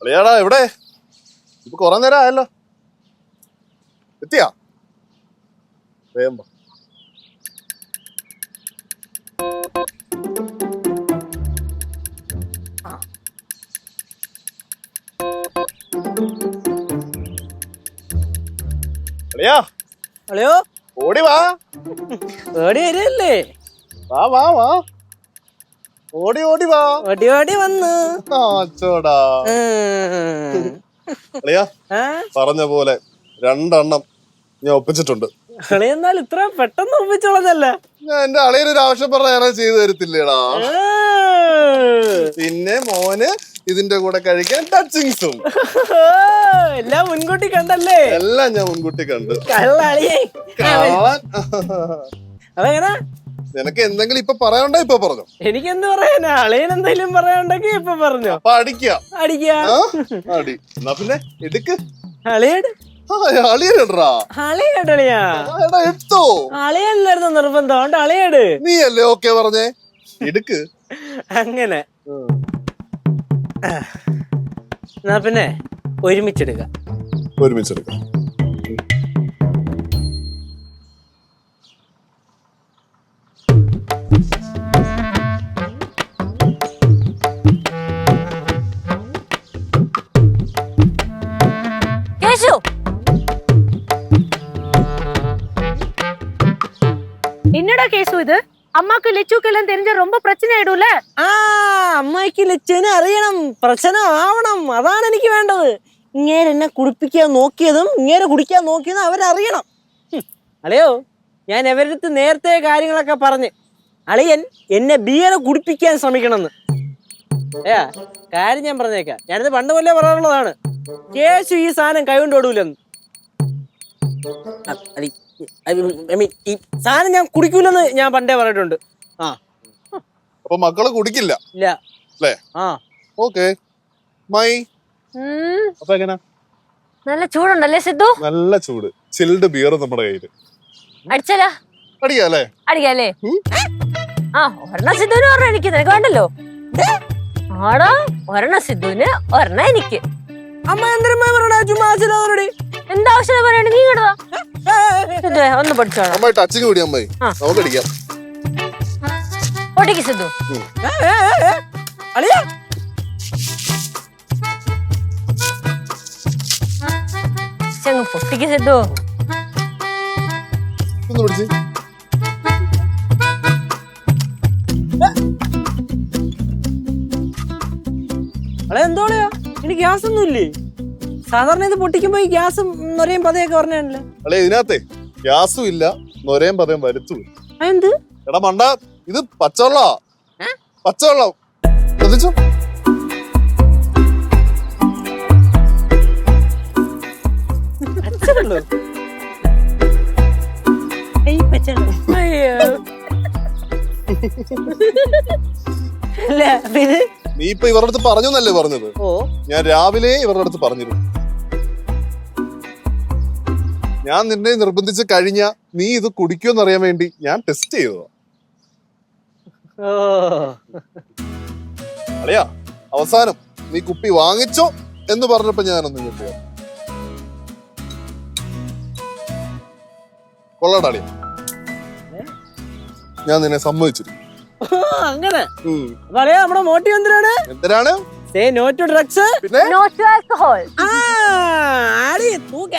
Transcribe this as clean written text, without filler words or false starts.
അളിയാടാ എവിടെ? ഇപ്പൊ കൊറേ നേരം ആയല്ലോ. എത്തിയാ? വേഗം വാ. അളിയാ അളിയോ ഓടി വാ. ഓടി വരല്ലേ? വാ വാ വാ. ഓടി ഓടി വാ. ഓടി ഓടി വന്നു. ചോടാ അളിയാ പറഞ്ഞ പോലെ 2 എണ്ണം ഞാൻ ഒപ്പിച്ചിട്ടുണ്ട്. അളി എന്നാൽ ഇത്ര പെട്ടെന്ന് ഒപ്പിച്ചോളഞ്ഞല്ല. ഞാൻ എന്റെ അളിയനൊരു ആവശ്യം പറഞ്ഞ ഞാൻ ചെയ്തു തരത്തില്ലേടാ. പിന്നെ മോന് ഇതിന്റെ കൂടെ കഴിക്കാൻ ടച്ചിങ്സും എല്ലാം മുൻകൂട്ടി കണ്ടല്ലേ? എല്ലാം ഞാൻ മുൻകൂട്ടി കണ്ടു. അതെങ്ങനെ? നിനക്ക് എന്തെങ്കിലും ഇപ്പൊ പറയാനുണ്ടോ? ഇപ്പൊ പറഞ്ഞു. എനിക്കെന്ത് പറയാനാ? അളിയൻ എന്തെങ്കിലും പറയാനുണ്ടെങ്കിൽ ഇപ്പൊ പറഞ്ഞു. അപ്പൊ അടിക്കാം. അടി എന്നാ പിന്നെ എടുക്ക്. അളിയട് അളിയല്ലായിരുന്നു നിർബന്ധം. അതുകൊണ്ട് അളിയട്. നീ അല്ലേ ഓക്കെ പറഞ്ഞേ? എടുക്ക്. അങ്ങനെ എന്നാ പിന്നെ ഒരുമിച്ചെടുക്കാം. என்னடா கேசு இது? அம்மாக்கு லெச்சுக்கெல்லாம் தெரிஞ்ச ரொம்ப பிரச்சனை ஆயிடும்ல. അമ്മയ്ക്ക് ലച്ചുവിനെ അറിയണം, പ്രശ്നം ആവണം. അതാണ് എനിക്ക് വേണ്ടത്. ഇങ്ങേരെ എന്നെ കുടിപ്പിക്കാൻ നോക്കിയതും ഇങ്ങേരെ കുടിക്കാൻ നോക്കിയതും അവരറിയണം. അളിയോ, ഞാൻ എവരടുത്ത് നേരത്തെ കാര്യങ്ങളൊക്കെ പറഞ്ഞ് അളിയൻ എന്നെ ബിയറെ കുടിപ്പിക്കാൻ ശ്രമിക്കണമെന്ന്. കാര്യം ഞാൻ പറഞ്ഞേക്കാം. ഞാനിത് പണ്ട് പോലെ പറയാനുള്ളതാണ്. കേശു ഈ സാധനം കൈകൊണ്ട് ഓടൂലെന്ന്. ഈ സാധനം ഞാൻ കുടിക്കൂലെന്ന് ഞാൻ പണ്ടേ പറഞ്ഞിട്ടുണ്ട്. അപ്പൊ മക്കള് കുടിക്കില്ല? ഇല്ല. Okay my. അപ്പൊ എങ്ങനെ? നല്ല ചൂടുണ്ടല്ലേ സിദ്ധു? നല്ല ചൂട്. ചിൽഡ് ബിയർ നമ്മുടെ കയ്യില്. അടിച്ചാലോ? അടിക്കാല്ലേ? അടിക്കാല്ലേ? ഒരെണ്ണ സിദ്ധുവിന് ഒരെണ്ണം എനിക്ക്. നിനക്ക് വേണ്ടല്ലോ? ആടാ, ഒരെണ്ണ സിദ്ധുവിന് ഒരെണ്ണ എനിക്ക്. അമ്മ എന്തിനാ എന്താവശ്യം പറയണ? നീ കേട്ടതാ ഒന്ന് പഠിച്ചോളാം. അമ്മായി ടച്ചിങ് കൂടി അമ്മായി. നമുക്ക് അടിക്കാം. പൊട്ടിക്ക് സിദ്ധു. അളിയാ പൊട്ടിക്ക് സിദ്ധു. ഒന്ന് പിടിച്ച്. എന്തോളയാ? ഇനി ഗ്യാസ് ഒന്നും ഇല്ലേ? സാധാരണ ഇത് പൊട്ടിക്കുമ്പോ ഈ ഗ്യാസും നൊരയും പതയൊക്കെ പറഞ്ഞല്ലേ? അല്ലെ ഇതിനകത്തെ ഗ്യാസും ഇല്ല, നൊരയും പതയും വരുത്തും. എന്ത് എടാ മണ്ട, ഇത് പച്ചവെള്ള. പച്ചവെള്ളം ശ്രദ്ധിച്ചോ? നീ ഇപ്പൊ ഇവരുടെ അടുത്ത് പറഞ്ഞു എന്നല്ലേ പറഞ്ഞത്? ഞാൻ രാവിലെ ഇവരുടെ അടുത്ത് പറഞ്ഞിരുന്നു. ഞാൻ നിന്നെ നിർബന്ധിച്ച് കഴിഞ്ഞ നീ ഇത് കുടിക്കുമെന്നറിയാൻ വേണ്ടി ഞാൻ ടെസ്റ്റ് ചെയ്തതാ. അളിയാ, അവസാനം നീ കുപ്പി വാങ്ങിച്ചോ എന്ന് പറഞ്ഞപ്പോ ഞാനൊന്നും കിട്ടിയ കൊള്ളാടാ അളിയ. ഞാൻ നിന്നെ സമ്മതിച്ചിരുന്നു. അങ്ങനെ നമ്മുടെ മോട്ടീവ് എന്തിനാണ്? സേ നോ ടു ഡ്രഗ്സ്, പിന്നെ നോ ടു ആൽക്കഹോൾ. ആടി തൂക്ക